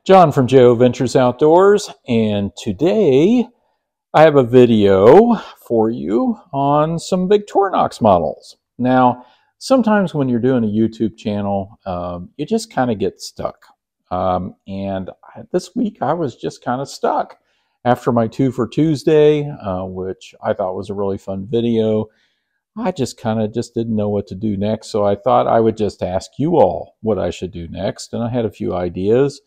John from Joe Ventures Outdoors, and today I have a video for you on some Victorinox models. Now, sometimes when you're doing a YouTube channel, you just kind of get stuck. This week I was just kind of stuck. After my 2 for Tuesday, which I thought was a really fun video, I just didn't know what to do next. So I thought I would just ask you all what I should do next. And I had a few ideas.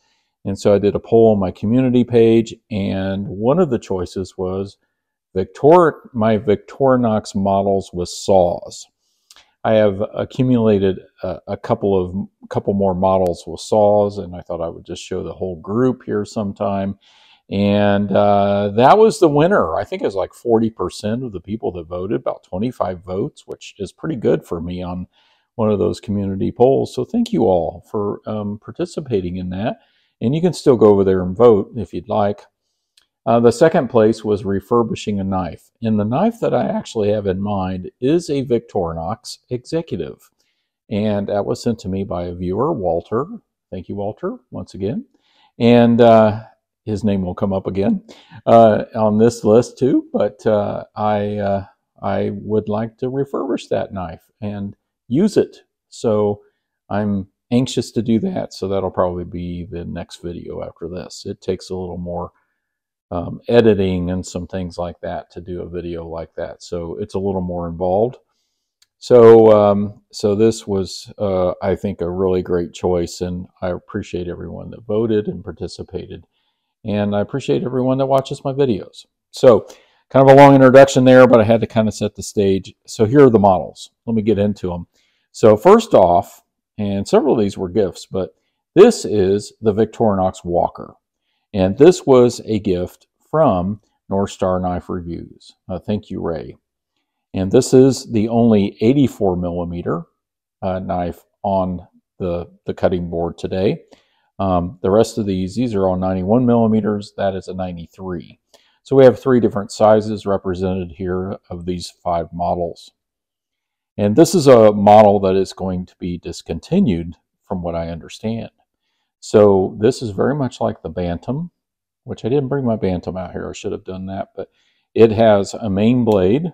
And so I did a poll on my community page, and one of the choices was my Victorinox models with saws. I have accumulated a couple more models with saws, and I thought I would just show the whole group here sometime. And that was the winner. I think it was like 40% of the people that voted, about 25 votes, which is pretty good for me on one of those community polls. So thank you all for participating in that. And you can still go over there and vote if you'd like. The second place was refurbishing a knife. And the knife that I actually have in mind is a Victorinox Executive. And that was sent to me by a viewer, Walter. Thank you, Walter, once again. And his name will come up again on this list too. But I would like to refurbish that knife and use it. So I'm anxious to do that, so that'll probably be the next video after this. It takes a little more editing and some things like that to do a video like that, so it's a little more involved. So this was, I think, a really great choice, and I appreciate everyone that voted and participated, and I appreciate everyone that watches my videos. So kind of a long introduction there, but I had to kind of set the stage. So here are the models. Let me get into them. So first off, and several of these were gifts, but this is the Victorinox Walker. And this was a gift from North Star Knife Reviews. Thank you, Ray. And this is the only 84 millimeter knife on the cutting board today. The rest of these are all 91 millimeters. That is a 93. So we have 3 different sizes represented here of these 5 models. And this is a model that is going to be discontinued from what I understand. So this is very much like the Bantam, which I didn't bring my Bantam out here. I should have done that, but it has a main blade.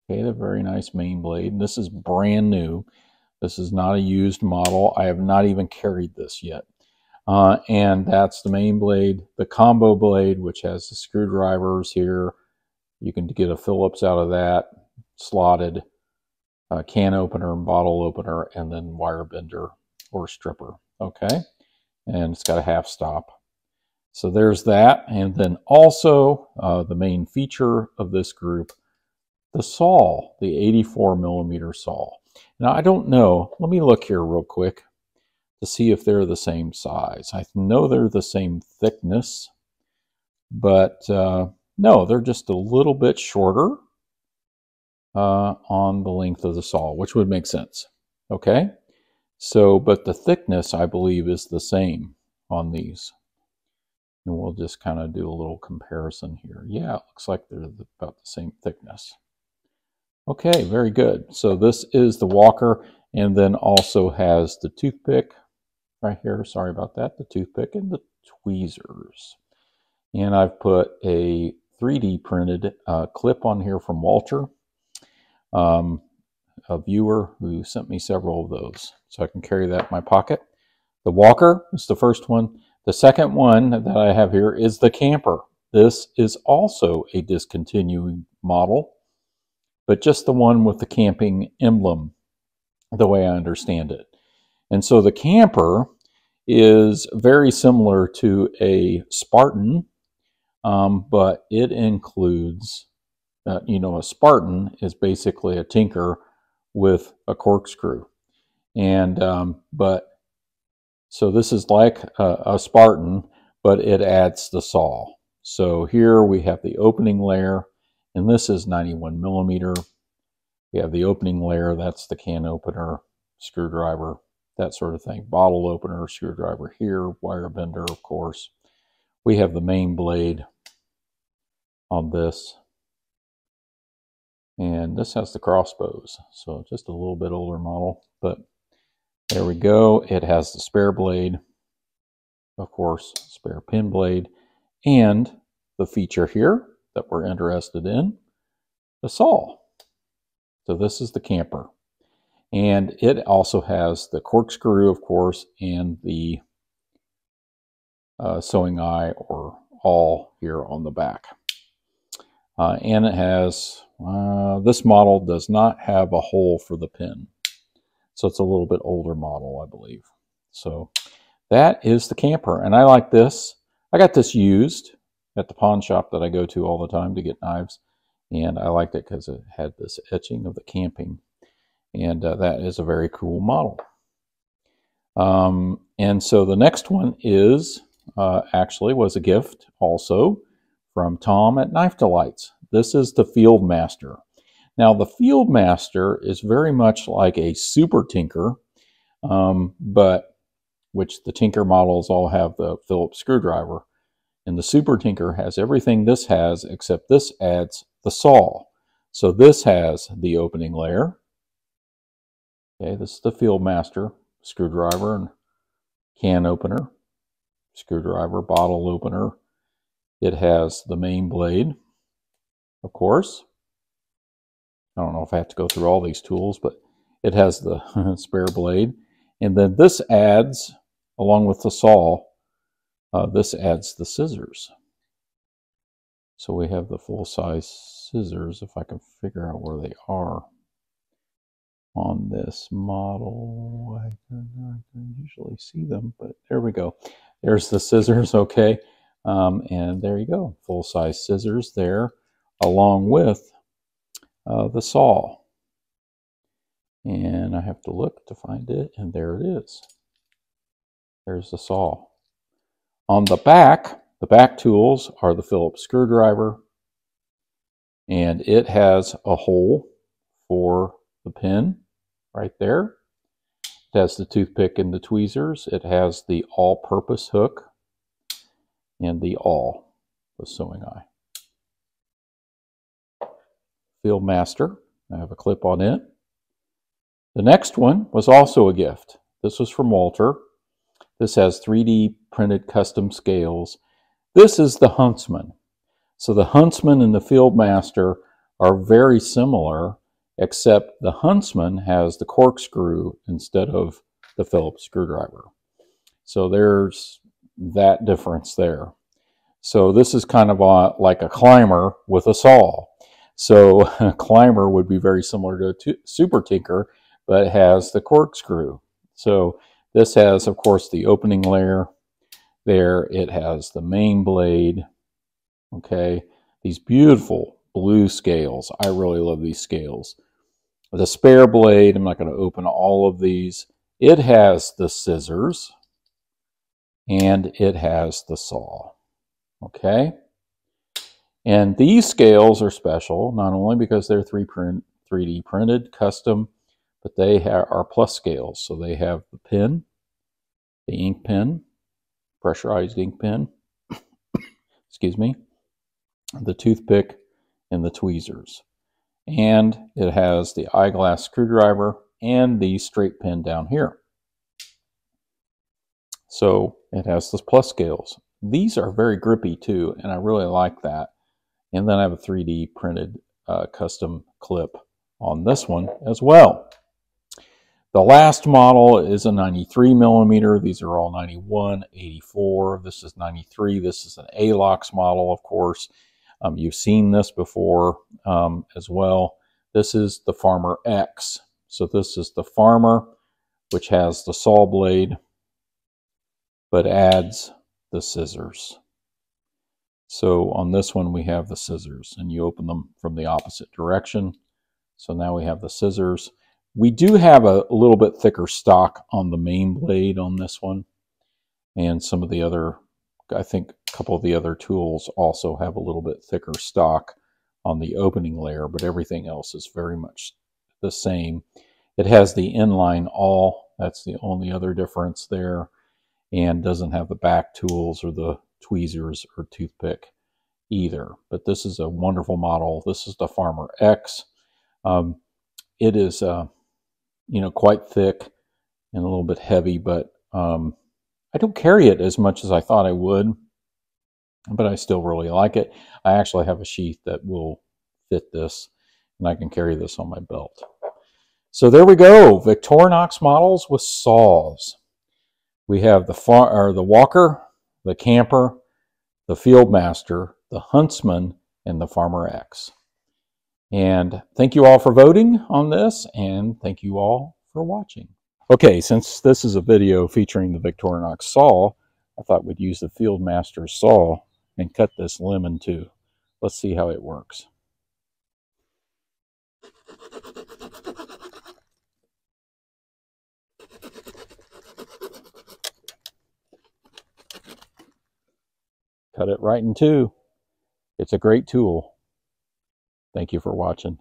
Okay, a very nice main blade. And this is brand new. This is not a used model. I have not even carried this yet. And that's the main blade. The combo blade, which has the screwdrivers here. You can get a Phillips out of that, slotted. Can opener and bottle opener, and then wire bender or stripper. Okay, and it's got a half stop. So there's that. And then also the main feature of this group, the saw, the 84 millimeter saw. Now I don't know, let me look here real quick to see if they're the same size. I know they're the same thickness, but no, they're just a little bit shorter on the length of the saw, which would make sense. Okay, so but the thickness I believe is the same on these, and we'll just kind of do a little comparison here. Yeah, it looks like they're about the same thickness. Okay, very good. So this is the Walker, and then also has the toothpick right here. Sorry about that, the toothpick and the tweezers. And I've put a 3D printed clip on here from Walter. A viewer who sent me several of those, so I can carry that in my pocket. The Walker is the first one. The second one that I have here is the Camper. This is also a discontinued model, but just the one with the camping emblem, the way I understand it. And so the Camper is very similar to a Spartan, but it includes you know, a Spartan is basically a tinker with a corkscrew. And, so this is like a Spartan, but it adds the saw. So here we have the opening layer, and this is 91 millimeter. We have the opening layer, that's the can opener, screwdriver, that sort of thing. Bottle opener, screwdriver here, wire bender, of course. We have the main blade on this. And this has the crossbows, so just a little bit older model, but there we go. It has the spare blade, of course, spare pin blade, and the feature here that we're interested in, the saw. So this is the camper. And it also has the corkscrew, of course, and the sewing eye or awl here on the back. And it has, this model does not have a hole for the pin. So it's a little bit older model, I believe. So that is the camper. And I like this. I got this used at the pawn shop that I go to all the time to get knives. And I liked it because it had this etching of the camping. And that is a very cool model. And so the next one is, actually was a gift also from Tom at Knife Delights. This is the Field Master. Now the Field Master is very much like a Super Tinker, but which the Tinker models all have the Phillips screwdriver. And the Super Tinker has everything this has, except this adds the saw. So this has the opening layer. Okay, this is the Field Master screwdriver and can opener, screwdriver, bottle opener. It has the main blade, of course. I don't know if I have to go through all these tools, but it has the spare blade. And then this adds, along with the saw, this adds the scissors. So we have the full-size scissors, if I can figure out where they are on this model. I can usually see them, but there we go. There's the scissors, okay. And there you go, full-size scissors there, along with the saw. And I have to look to find it, and there it is. There's the saw. On the back tools are the Phillips screwdriver, and it has a hole for the pin right there. It has the toothpick and the tweezers. It has the all-purpose hook and the awl, the sewing eye. Field Master, I have a clip on it. The next one was also a gift. This was from Walter. This has 3D printed custom scales. This is the Huntsman. So the Huntsman and the Field Master are very similar, except the Huntsman has the corkscrew instead of the Phillips screwdriver. So there's that difference there. So this is kind of like a climber with a saw. So a climber would be very similar to a Super Tinker, but it has the corkscrew. So this has, of course, the opening layer there. It has the main blade. Okay, these beautiful blue scales. I really love these scales. The spare blade, I'm not going to open all of these. It has the scissors and it has the saw. Okay, and these scales are special, not only because they're 3D printed, custom, but they are plus scales. So they have the pen, the ink pen, pressurized ink pen, excuse me, the toothpick, and the tweezers. And it has the eyeglass screwdriver and the straight pin down here. So it has the plus scales. These are very grippy too, and I really like that. And then I have a 3D printed custom clip on this one as well. The last model is a 93 millimeter. These are all 91, 84. This is 93. This is an ALOX model, of course. You've seen this before as well. This is the Farmer X. So this is the Farmer, which has the saw blade, but adds the scissors. So on this one, we have the scissors, and you open them from the opposite direction. So now we have the scissors. We do have a little bit thicker stock on the main blade on this one. And some of the other, I think a couple of the other tools also have a little bit thicker stock on the opening layer, but everything else is very much the same. It has the inline awl. That's the only other difference there. And doesn't have the back tools or the tweezers or toothpick either. But this is a wonderful model. This is the Farmer X. It is quite thick and a little bit heavy, but I I don't carry it as much as I thought I would, but I still really like it. I actually have a sheath that will fit this, and I can carry this on my belt. So there we go, Victorinox models with saws. We have the Walker, the Camper, the Fieldmaster, the Huntsman, and the Farmer X. And thank you all for voting on this, and thank you all for watching. Okay, since this is a video featuring the Victorinox saw, I thought we'd use the Fieldmaster saw and cut this lemon too. Let's see how it works. Cut it right in two. It's a great tool. Thank you for watching.